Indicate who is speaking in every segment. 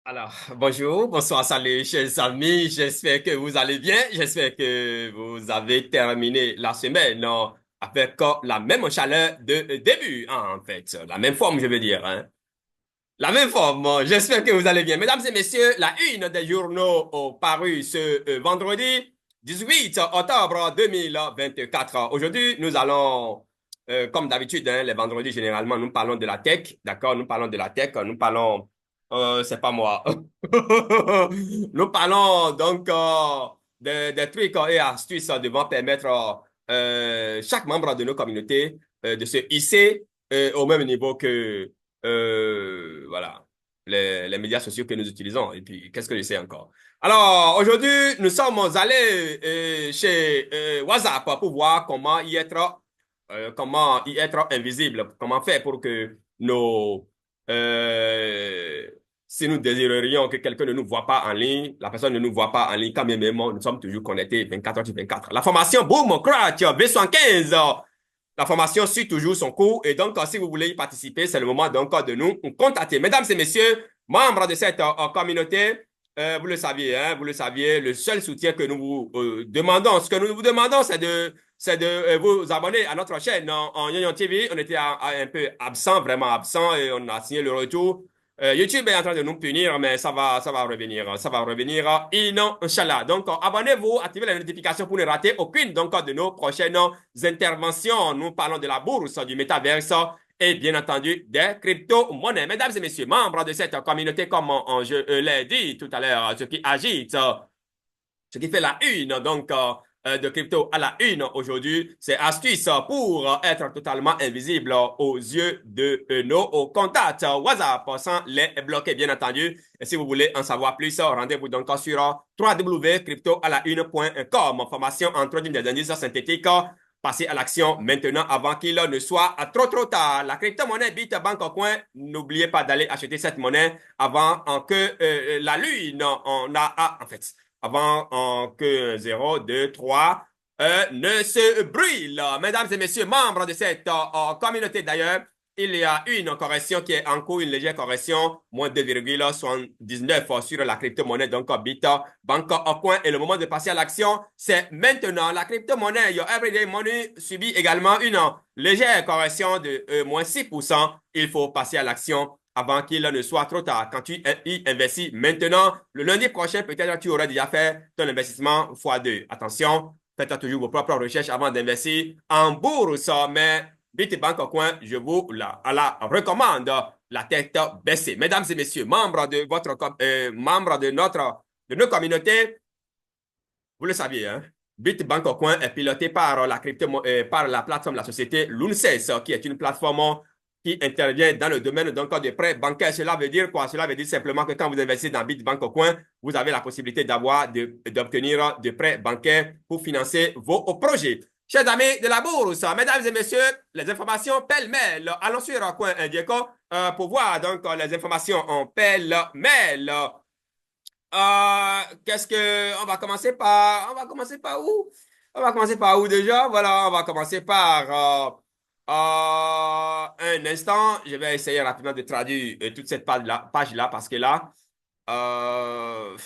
Speaker 1: Alors, bonjour, bonsoir, salut, chers amis. J'espère que vous allez bien. J'espère que vous avez terminé la semaine avec la même chaleur de début, hein, en fait. La même forme, je veux dire, hein. La même forme. J'espère que vous allez bien. Mesdames et messieurs, la une des journaux parus ce vendredi 18 octobre 2024. Aujourd'hui, nous allons, comme d'habitude, hein, les vendredis, généralement, nous parlons de la tech. D'accord? Nous parlons de la tech. Nous parlons, c'est pas moi. Nous parlons donc des trucs et astuces devant permettre chaque membre de nos communautés de se hisser au même niveau que voilà, les médias sociaux que nous utilisons. Et puis, qu'est-ce que je sais encore? Alors, aujourd'hui, nous sommes allés chez WhatsApp pour voir comment y être invisible, comment faire pour que euh, si nous désirerions que quelqu'un ne nous voit pas en ligne, la personne ne nous voit pas en ligne, quand bien même nous sommes toujours connectés 24 heures sur 24. La formation Boom Crash V75. La formation suit toujours son cours et donc, si vous voulez y participer, c'est le moment donc de nous contacter. Mesdames et messieurs, membres de cette communauté, vous le saviez, hein, vous le saviez, le seul soutien que nous vous demandons, ce que nous vous demandons, c'est de vous abonner à notre chaîne en Yon TV. On était un peu absent, vraiment absent, et on a signé le retour. YouTube est en train de nous punir, mais ça va revenir. Ça va revenir, Inch'Allah. Donc, abonnez-vous, activez la notification pour ne rater aucune donc, de nos prochaines interventions. Nous parlons de la bourse, du métaverse et bien entendu des crypto-monnaies. Mesdames et messieurs, membres de cette communauté, comme je l'ai dit tout à l'heure, ce qui agite, ce qui fait la une, donc, de crypto à la une aujourd'hui, c'est astuce pour être totalement invisible aux yeux de nos contacts WhatsApp sans les bloquer, bien entendu. Et si vous voulez en savoir plus, rendez-vous donc sur www.cryptoalaune.com. Formation en trading des indices synthétiques. Passez à l'action maintenant avant qu'il ne soit trop tard. La crypto-monnaie Bitbank au coin, n'oubliez pas d'aller acheter cette monnaie avant que la lune en fait, avant que 0, 2, 3 ne se brûle. Mesdames et messieurs, membres de cette communauté d'ailleurs, il y a une correction qui est en cours, une légère correction, moins 2,79 sur la crypto-monnaie, donc Bita, Banque au coin. Et le moment de passer à l'action, c'est maintenant. La crypto-monnaie, Your Everyday Money, subit également une légère correction de moins 6%. Il faut passer à l'action avant qu'il ne soit trop tard. Quand tu y investis maintenant, le lundi prochain, peut-être tu auras déjà fait ton investissement x2. Attention, faites toujours vos propres recherches avant d'investir en bourse, mais Bitbank au coin, je vous la recommande, la tête baissée. Mesdames et messieurs, membres de nos communautés, vous le saviez, hein? Bitbank au coin est piloté par par la plateforme, la société Lunces, qui est une plateforme qui intervient dans le domaine donc des prêts bancaires. Cela veut dire quoi? Cela veut dire simplement que quand vous investissez dans Bitbank au coin, vous avez la possibilité d'obtenir des prêts bancaires pour financer vos projets. Chers amis de la bourse, mesdames et messieurs, les informations pêle-mêle. Allons sur Coin Indieco pour voir donc les informations en pêle-mêle. Qu'est-ce que on va commencer par où? On va commencer par où déjà? Voilà, on va commencer par un instant. Je vais essayer rapidement de traduire toute cette page-là parce que là, euh,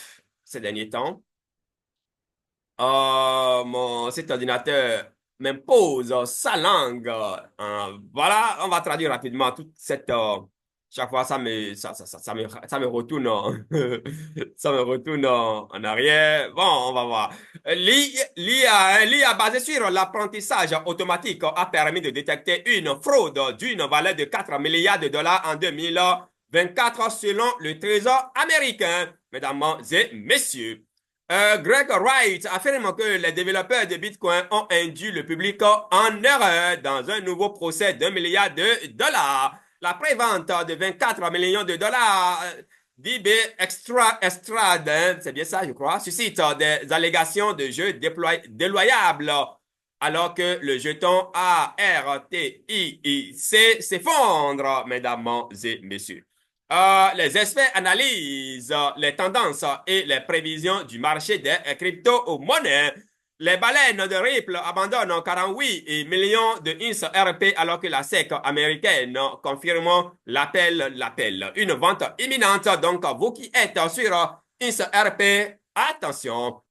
Speaker 1: ces derniers temps, cet ordinateur m'impose sa langue. Voilà, on va traduire rapidement toute cette. Chaque fois, ça me retourne, ça me retourne en arrière. Bon, on va voir. L'IA basée sur l'apprentissage automatique a permis de détecter une fraude d'une valeur de 4 milliards de dollars en 2024 selon le Trésor américain. Mesdames et messieurs. Greg Wright affirme que les développeurs de Bitcoin ont induit le public en erreur dans un nouveau procès d'1 milliard de dollars. La prévente de 24 millions de dollars d'eBay Estrade, hein, c'est bien ça, je crois, suscite des allégations de jeu déloyables alors que le jeton ARTIIC s'effondre, mesdames et messieurs. Les experts analysent les tendances et les prévisions du marché des crypto-monnaies. Les baleines de Ripple abandonnent 48 millions de INS RP alors que la SEC américaine confirme l'appel. Une vente imminente. Donc, vous qui êtes sur INS RP, attention.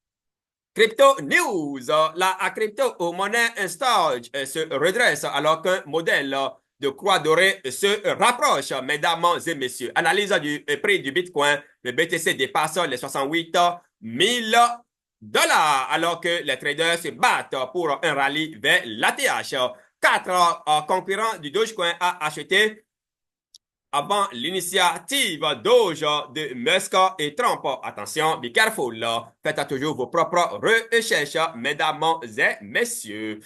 Speaker 1: Crypto News, la crypto-monnaie Storage se redresse alors qu'un modèle de croix dorée se rapproche, mesdames et messieurs. Analyse du prix du Bitcoin, le BTC dépasse les 68 000 dollars alors que les traders se battent pour un rallye vers l'ATH. Quatre concurrents du Dogecoin a acheté avant l'initiative Doge de Musk et Trump. Attention, be careful. Faites toujours vos propres recherches, mesdames et messieurs.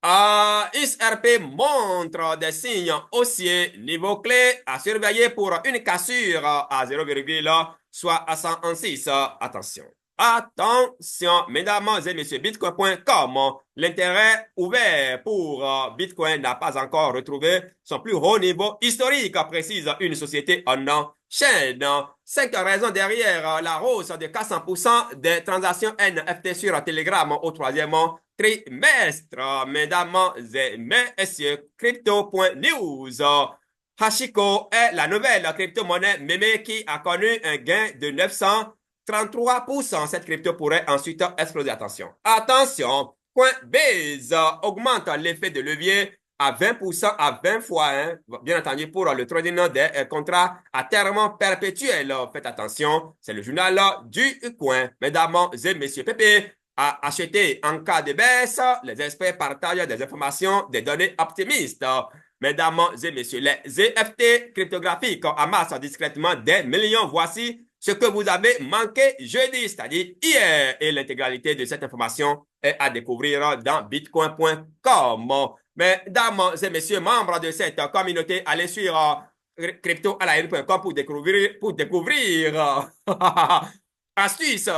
Speaker 1: XRP montre des signes haussiers, niveau clé à surveiller pour une cassure à 0, soit à 106. Attention. Attention, mesdames et messieurs, Bitcoin.com, l'intérêt ouvert pour Bitcoin n'a pas encore retrouvé son plus haut niveau historique, précise une société en chaîne. 5 raisons derrière la hausse de 400% des transactions NFT sur Telegram au troisième trimestre. Mesdames et messieurs, Crypto.news. Hashiko est la nouvelle crypto-monnaie mémé qui a connu un gain de 933%. Cette crypto pourrait ensuite exploser. Attention. Attention. Coinbase augmente l'effet de levier à 20% à 20 fois, hein, bien entendu, pour le trading des contrats à terme perpétuel. Faites attention, c'est le journal du coin. Mesdames et messieurs, Pépé a acheté en cas de baisse. Les experts partagent des informations, des données optimistes. Mesdames et messieurs, les EFT cryptographiques amassent discrètement des millions. Voici ce que vous avez manqué jeudi, c'est-à-dire hier. Et l'intégralité de cette information est à découvrir dans bitcoin.com. Mesdames et messieurs, membres de cette communauté, allez sur cryptoalain.com pour découvrir astuces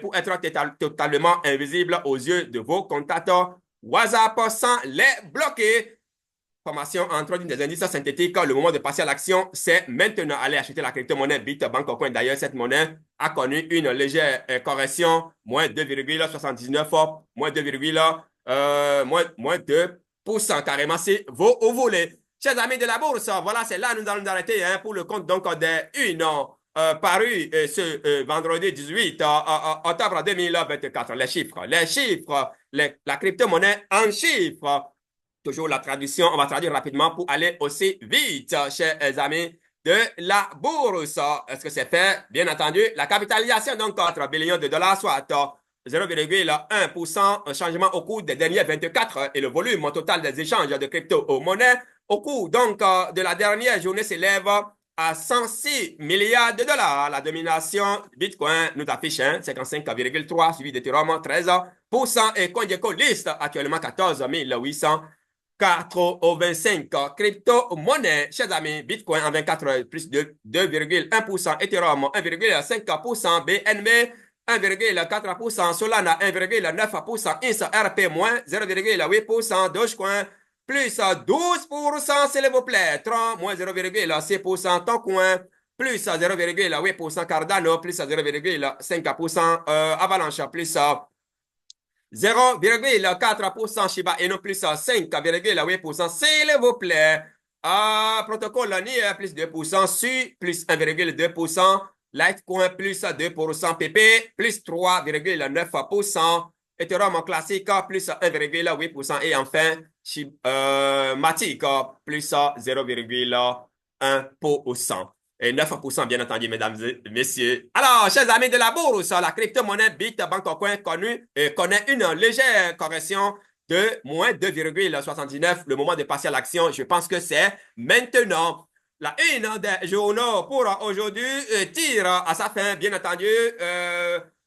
Speaker 1: pour être totalement invisible aux yeux de vos contacts WhatsApp sans les bloquer. Formation en trading des indices synthétiques. Le moment de passer à l'action, c'est maintenant. Allez acheter la crypto-monnaie Bitcoin. D'ailleurs, cette monnaie a connu une légère correction, moins 2,79, moins 2%, carrément, si vous voulez. Chers amis de la bourse, voilà, c'est là nous allons nous arrêter hein, pour le compte donc des une paru ce vendredi 18 octobre 2024. Les chiffres, la crypto-monnaie en chiffres. Toujours la traduction, on va traduire rapidement pour aller aussi vite, chers amis de la bourse. Est-ce que c'est fait? Bien entendu, la capitalisation, donc 4 billions de dollars, soit 0,1% changement au cours des derniers 24 heures et le volume total des échanges de crypto-monnaies au cours donc de la dernière journée s'élève à 106 milliards de dollars. La domination Bitcoin nous affiche 55,3 suivi d'Ethereum 13% et CoinGecko liste actuellement 14 800 4,25 crypto-monnaie. Chers amis, Bitcoin en 24 heures, plus de 2,1%, Ethereum 1,5%, BNB 1,4%, Solana 1,9%, INS RP moins 0,8%, Dogecoin plus 12%, s'il vous plaît, Tron moins 0,6%, Toncoin plus 0,8%, Cardano plus 0,5%, Avalanche plus 0,4%, Shiba Inu plus 5,8%, s'il vous plaît. Protocole NIR plus 2%, SU plus 1,2%, Litecoin plus 2%, PP plus 3,9%, Ethereum classique plus 1,8% et enfin Matic plus 0,1%. Et 9%, bien entendu, mesdames et messieurs. Alors, chers amis de la bourse, la crypto-monnaie Bitcoin connaît une légère correction de moins 2,79. Le moment de passer à l'action, je pense que c'est maintenant. La une des journaux pour aujourd'hui tire à sa fin, bien entendu.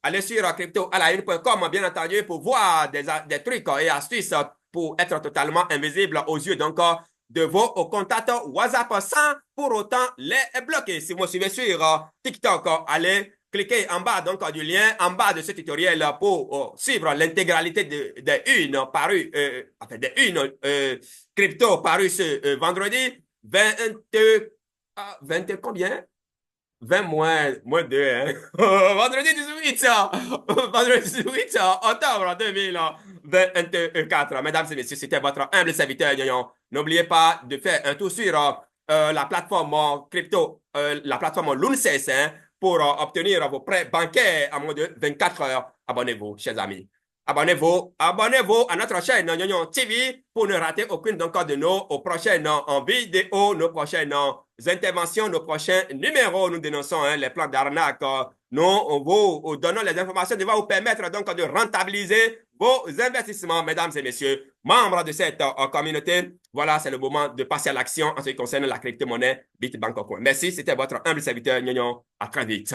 Speaker 1: Allez sur cryptoalain.com, bien entendu, pour voir des trucs et astuces pour être totalement invisible aux yeux donc de vos contacts WhatsApp sans pour autant les bloquer. Si vous me suivez sur TikTok, allez cliquer en bas donc du lien en bas de ce tutoriel pour suivre l'intégralité des une paru, enfin des une crypto paru ce vendredi 20 combien? 20 moins 2, hein. Vendredi 18, ça. Vendredi 18, ça. Octobre 2024. Mesdames et messieurs, c'était votre humble serviteur, Nyon. N'oubliez pas de faire un tour sur la plateforme crypto, la plateforme Lunces, hein, pour obtenir vos prêts bancaires en moins de 24 heures. Abonnez-vous, chers amis. Abonnez-vous à notre chaîne Nyon TV pour ne rater aucune donc de nos prochaines en vidéo, nos prochaines interventions, nos prochains numéros. Nous dénonçons les plans d'arnaque. Nous vous donnons les informations qui vont vous permettre donc de rentabiliser vos investissements, mesdames et messieurs, membres de cette communauté. Voilà, c'est le moment de passer à l'action en ce qui concerne la crypto-monnaie Bitbank. Merci, c'était votre humble serviteur Nyon. À très vite.